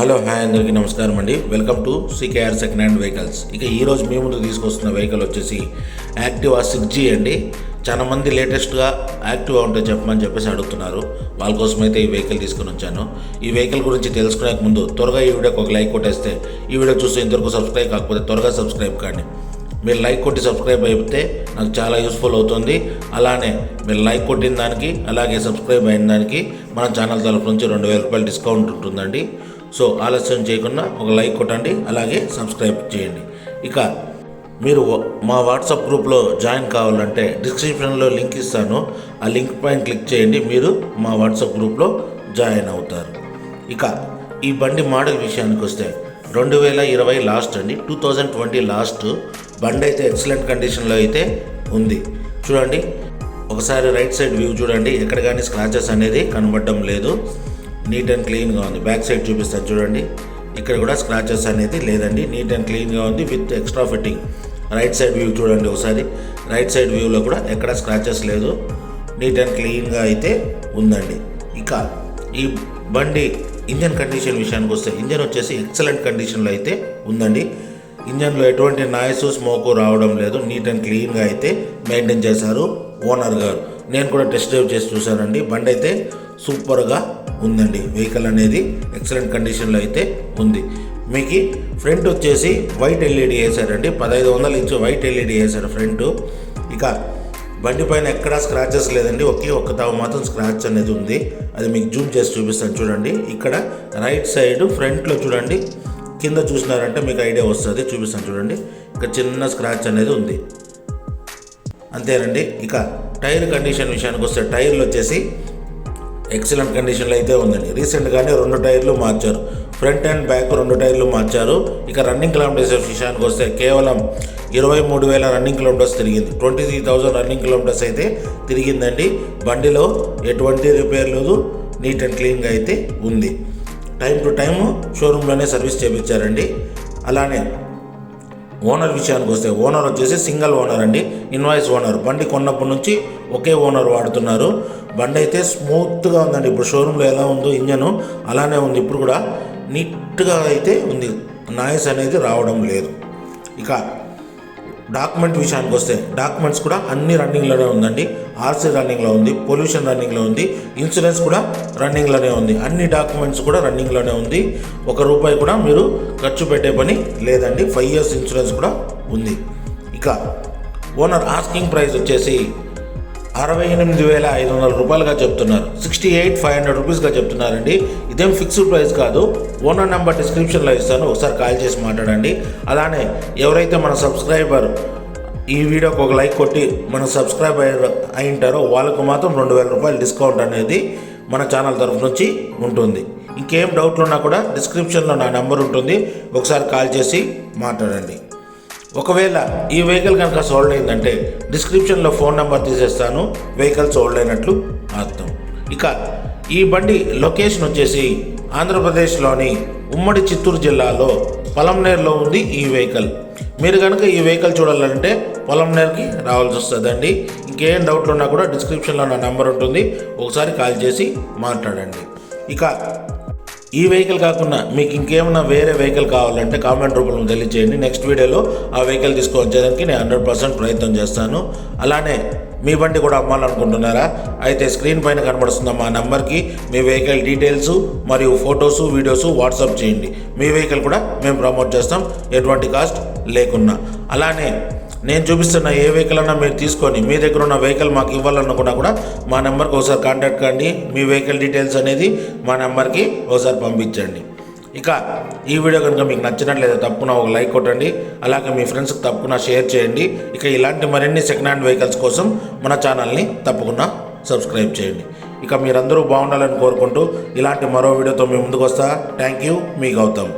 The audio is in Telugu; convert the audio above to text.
హలో హాయ్ అందరికీ నమస్కారం అండి. Welcome to CKR second hand vehicles. ఇక ఈరోజు మీ ముందుకు తీసుకొస్తున్న వెహికల్ వచ్చేసి యాక్టివా 6G అండి. చాలా మంది లేటెస్ట్గా యాక్టివా ఉంటే చెప్పమని చెప్పేసి అడుగుతున్నారు. వాళ్ళ కోసం అయితే ఈ వెహికల్ తీసుకొని వచ్చాను. ఈ వెహికల్ గురించి తెలుసుకునే ముందు త్వరగా ఈ వీడియోకి ఒక లైక్ కొట్టేస్తే, ఈ వీడియో చూస్తే ఇంతవరకు సబ్స్క్రైబ్ కాకపోతే త్వరగా సబ్స్క్రైబ్ కానీ. మీరు లైక్ కొట్టి సబ్స్క్రైబ్ అయిపోతే నాకు చాలా యూస్ఫుల్ అవుతుంది. అలానే మీరు లైక్ కొట్టిన దానికి అలాగే సబ్స్క్రైబ్ అయిన దానికి మన ఛానల్ తరఫు నుంచి 2000 రూపాయలు డిస్కౌంట్ ఉంటుందండి. సో ఆలస్యం చేయకుండా ఒక లైక్ కొట్టండి, అలాగే సబ్స్క్రైబ్ చేయండి. ఇక మీరు మా వాట్సాప్ గ్రూప్లో జాయిన్ కావాలంటే డిస్క్రిప్షన్లో లింక్ ఇస్తాను. ఆ లింక్ పైన క్లిక్ చేయండి, మీరు మా వాట్సాప్ గ్రూప్లో జాయిన్ అవుతారు. ఇక ఈ బండి మోడల్ విషయానికి వస్తే 2020 లాస్ట్ అండి, 2020 లాస్ట్. బండి అయితే ఎక్సలెంట్ కండిషన్లో అయితే ఉంది. చూడండి ఒకసారి రైట్ సైడ్ వ్యూ చూడండి, ఎక్కడ కానీ స్క్రాచెస్ అనేది కనబడడం లేదు. నీట్ అండ్ క్లీన్గా ఉంది. బ్యాక్ సైడ్ చూపిస్తాను చూడండి, ఇక్కడ కూడా స్క్రాచెస్ అనేది లేదండి. నీట్ అండ్ క్లీన్గా ఉంది with extra fitting. Right side view చూడండి ఒకసారి, రైట్ సైడ్ వ్యూలో కూడా ఎక్కడ స్క్రాచెస్ లేదు, నీట్ అండ్ క్లీన్గా అయితే ఉందండి. ఇక ఈ బండి ఇంజన్ కండిషన్ విషయానికి వస్తే, ఇంజన్ వచ్చేసి ఎక్సలెంట్ కండిషన్లో అయితే ఉందండి. ఇంజన్లో ఎటువంటి నాయిస్ స్మోకు రావడం లేదు. నీట్ అండ్ క్లీన్గా అయితే మెయింటైన్ చేశారు ఓనర్ గారు. నేను కూడా టెస్ట్ డ్రైవ్ చేసి చూశానండి. బండి అయితే సూపర్గా ఉందండి. వెహికల్ అనేది ఎక్సలెంట్ కండిషన్లో అయితే ఉంది. మీకు ఫ్రంట్ వచ్చేసి వైట్ ఎల్ఈడి వేశారండి, 1500 ఇంచు వైట్ ఎల్ఈడి వేశారు ఫ్రంట్. ఇక బండి పైన ఎక్కడా స్క్రాచెస్ లేదండి, ఒక్క తావు మాత్రం స్క్రాచ్ అనేది ఉంది. అది మీకు జూమ్ చేసి చూపిస్తాను చూడండి. ఇక్కడ రైట్ సైడ్ ఫ్రంట్లో చూడండి, కింద చూసినారంటే మీకు ఐడియా వస్తుంది. చూపిస్తాను చూడండి, ఇక్కడ చిన్న స్క్రాచ్ అనేది ఉంది, అంతేనండి. ఇక టైర్ కండిషన్ విషయానికి వస్తే, టైర్లు వచ్చేసి ఎక్సలెంట్ కండిషన్లో అయితే ఉందండి. రీసెంట్గానే 2 టైర్లు మార్చారు, ఫ్రంట్ అండ్ బ్యాక్ 2 టైర్లు మార్చారు. ఇక రన్నింగ్ కిలోమీటర్స్ విషయానికి వస్తే కేవలం 23,000 రన్నింగ్ కిలోమీటర్స్ తిరిగింది. 23,000 రన్నింగ్ కిలోమీటర్స్ అయితే తిరిగిందండి. బండిలో ఎటువంటి రిపేర్ లేదు, నీట్ అండ్ క్లీన్గా అయితే ఉంది. టైం టు టైం షోరూంలోనే సర్వీస్ చేయించారండి. అలానే ఓనర్ విషయానికి వస్తే, ఓనర్ వచ్చేసి సింగిల్ ఓనర్ అండి, ఇన్వాయిస్ ఓనర్. బండి కొన్నప్పటి నుంచి ఒకే ఓనర్ వాడుతున్నారు. బండి అయితే స్మూత్గా ఉందండి. ఇప్పుడు షోరూంలో ఎలా ఉందో ఇంజను అలానే ఉంది, ఇప్పుడు కూడా నీట్గా అయితే ఉంది, నాయిస్ అనేది రావడం లేదు. ఇక డాక్యుమెంట్ విషయానికి వస్తే, డాక్యుమెంట్స్ కూడా అన్ని రన్నింగ్లోనే ఉందండి. ఆర్సీ రన్నింగ్లో ఉంది, పొల్యూషన్ రన్నింగ్లో ఉంది, ఇన్సూరెన్స్ కూడా రన్నింగ్లోనే ఉంది. అన్ని డాక్యుమెంట్స్ కూడా రన్నింగ్లోనే ఉంది. ₹1 కూడా మీరు ఖర్చు పెట్టే పని లేదండి. 5 years ఇన్సూరెన్స్ కూడా ఉంది. ఇక ఓనర్ ఆస్కింగ్ ప్రైస్ వచ్చేసి 68,500 రూపాయలుగా చెప్తున్నారు. 68,500 రూపీస్గా చెప్తున్నారండి. ఇదేం ఫిక్స్డ్ ప్రైస్ కాదు. ఓనర్ నెంబర్ డిస్క్రిప్షన్లో ఇస్తాను, ఒకసారి కాల్ చేసి మాట్లాడండి. అలానే ఎవరైతే మన సబ్స్క్రైబర్ ఈ వీడియోకి ఒక లైక్ కొట్టి మన సబ్స్క్రైబ్ అయి ఉంటారో వాళ్ళకు మాత్రం 2000 రూపాయలు డిస్కౌంట్ అనేది మన ఛానల్ తరఫు నుంచి ఉంటుంది. ఇంకేం డౌట్లు ఉన్నా కూడా డిస్క్రిప్షన్లో నా నెంబర్ ఉంటుంది, ఒకసారి కాల్ చేసి మాట్లాడండి. ఒకవేళ ఈ వెహికల్ కనుక సోల్డ్ అయిందంటే డిస్క్రిప్షన్లో ఫోన్ నెంబర్ తీసేస్తాను, వెహికల్ సోల్డ్ అయినట్లు అర్థం. ఇక ఈ బండి లొకేషన్ వచ్చేసి ఆంధ్రప్రదేశ్లోని ఉమ్మడి చిత్తూరు జిల్లాలో పొలంనేరులో ఉంది ఈ వెహికల్. మీరు కనుక ఈ వెహికల్ చూడాలంటే పొలంనేరుకి రావాల్సి వస్తుందండి. ఇంకేం డౌట్లు ఉన్నా కూడా డిస్క్రిప్షన్లో నా నెంబర్ ఉంటుంది, ఒకసారి కాల్ చేసి మాట్లాడండి. ఇక ఈ వెహికల్ కాకుండా మీకు ఇంకేమైనా వేరే వెహికల్ కావాలంటే కామెంట్ రూపంలో తెలియజేయండి. నెక్స్ట్ వీడియోలో ఆ వెహికల్ తీసుకొచ్చేదానికి నేను 100% ప్రయత్నం చేస్తాను. అలానే మీ బండి కూడా అమ్మాలనుకుంటున్నారా? అయితే స్క్రీన్ పైన కనబడుతున్న మా నెంబర్కి మీ వెహికల్ డీటెయిల్స్ మరియు ఫొటోసు వీడియోసు వాట్సాప్ చేయండి. మీ వెహికల్ కూడా మేము ప్రమోట్ చేస్తాం, ఎటువంటి కాస్ట్ లేకున్నా. అలానే నేను చూపిస్తున్న ఏ వెహికల్ అన్నా మీరు తీసుకొని మీ దగ్గర ఉన్న వెహికల్ మాకు ఇవ్వాలనుకున్నా కూడా మా నెంబర్కి ఒకసారి కాంటాక్ట్ కండి. మీ వెహికల్ డీటెయిల్స్ అనేది మా నెంబర్కి ఒకసారి పంపించండి. ఇక ఈ వీడియో కనుక మీకు నచ్చినట్లయితే తప్పకుండా ఒక లైక్ కొట్టండి, అలాగే మీ ఫ్రెండ్స్కి తప్పకుండా షేర్ చేయండి. ఇక ఇలాంటి మరిన్ని సెకండ్ హ్యాండ్ వెహికల్స్ కోసం మన ఛానల్ని తప్పకుండా సబ్స్క్రైబ్ చేయండి. ఇక మీరందరూ బాగుండాలని కోరుకుంటూ ఇలాంటి మరో వీడియోతో మీ ముందుకు వస్తా. థ్యాంక్ యూ, మీ గౌతమ్.